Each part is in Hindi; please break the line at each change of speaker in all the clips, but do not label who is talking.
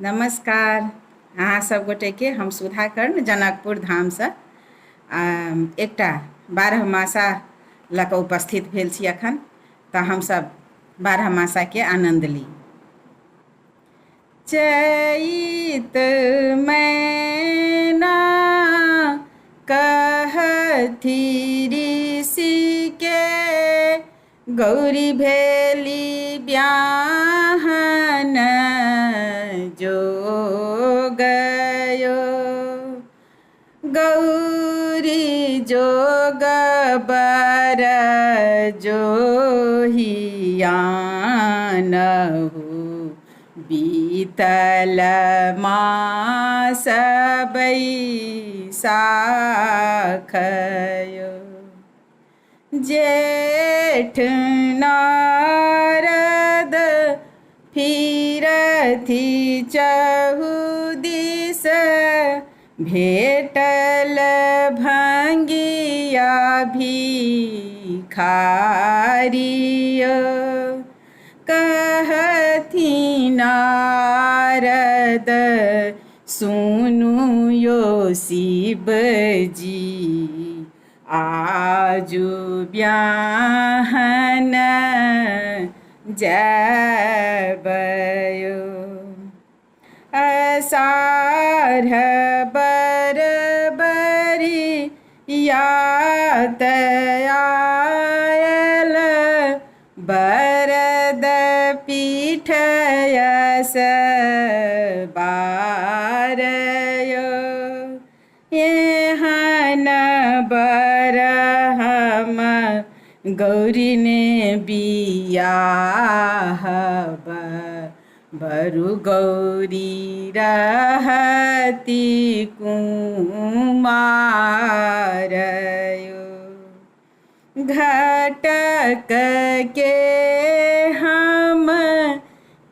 नमस्कार। अहाँ सब गोटे के हम सुधा कर्ण जनकपुर धाम से एकटा 12 मासा लऽ कऽ उपस्थित भेल छी अखन। तऽ हम सब 12 मासा के आनंद ली। चैत मैना कहथी ऋषि के गौरी भेली ब्याहन जो गयो। गौरी जोग बर जोहियानहु बीतल मास बैसाखयो। जेठ नारद फिरथि चहुदिस भेटल भंगिया भिखारियो। कहथि नारद सुनु यो शिव जी आजु ब्याहन जबयो। अषाढ़ बरबरी यात आयल बरद पीठयस बारयो। एहन बर हम गौरी ने बियाहब बरु गौरी रहती कुमारयो। घटक के हम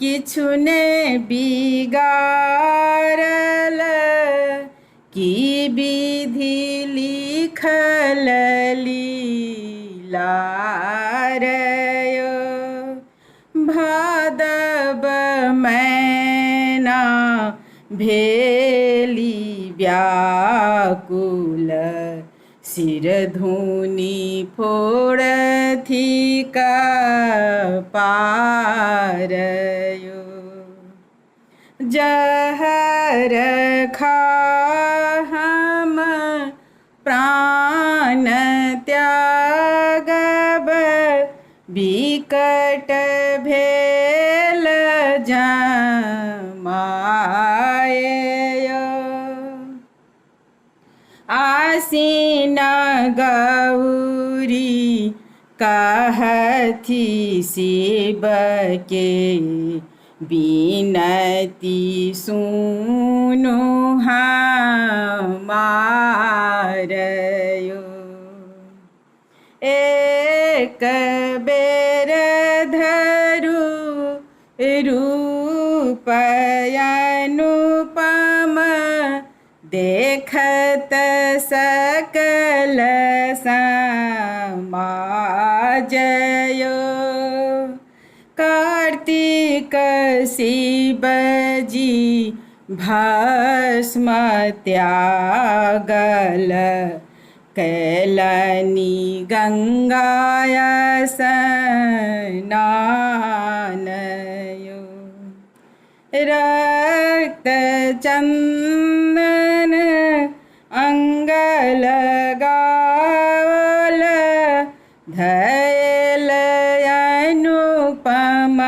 किछु ने बिगाड़ल की विधि लिखल लीलारयो। भादव मैना भेली व्याकुल सिर धुनी फोड़थि कपारयो। जहर खा हम प्राण त्यागब विकट भेल जमायो। आसीन गौरी कहथि शिव के बिनती सुनु हमारयो। एक बेर धरु रूप अनुपम देखत सकल समाजयो। कार्तिक शिव जी भस्म त्यागल कैलनि गंगाय स्नानयो। रक्त चंदन अंग लगावल धैल अनुपम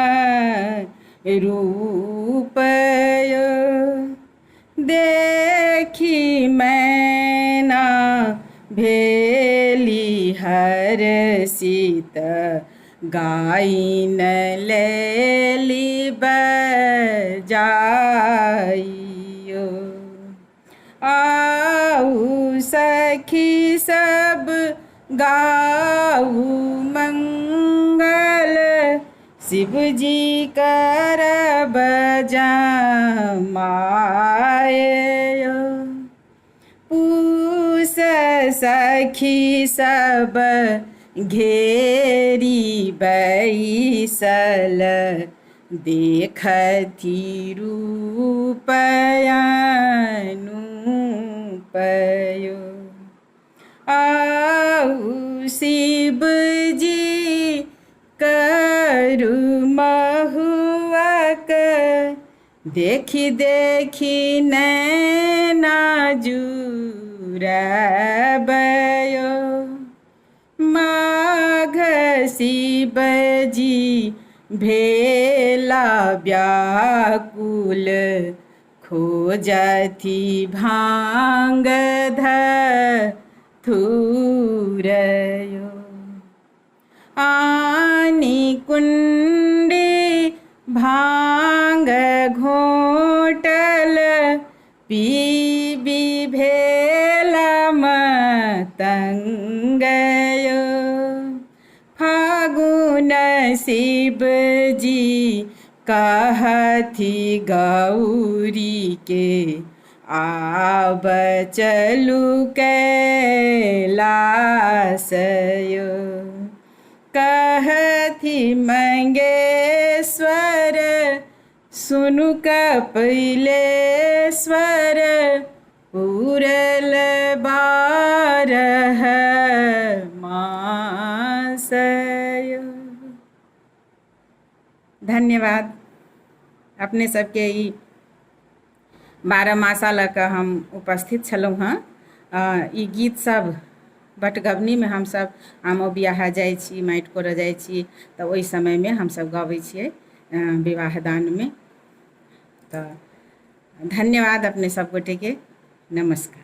रूपयो। देखी मैना भेली हर्षित गाइन लेली बजाइयो। आऊ सखी सब गाऊ मंगल शिव जी करब जमायो। पूस सखी सब घेरी बैसल देखथि रूपयानुपयो आउ शिव जी करु महुआक देखि देखि नैना जुराबयो माघ शिव जी भेला व्याकुल खोजथि भांग धथुरयो आनी कुंडी भांग घोटल पीबी भेला मतंगयो फागुन शिव जी कहथि गौरी के आब चलू कैलासयो कहथि मंगेश्वर सुनु कपिलेश्वर पूरल 12 मासयो। धन्यवाद। अपने सबके ई 12 मासा लऽ कऽ हम उपस्थित छलहुँ हँ। ई गीत सब बटगबनीमे हमसब आमो बियाह जाइ छी, माटि कोरऽ जाइ छी तऽ ओहि समयमे हमसब गबै छियै विवाह दानमे। तऽ धन्यवाद अपने सब गोटेके। नमस्कार।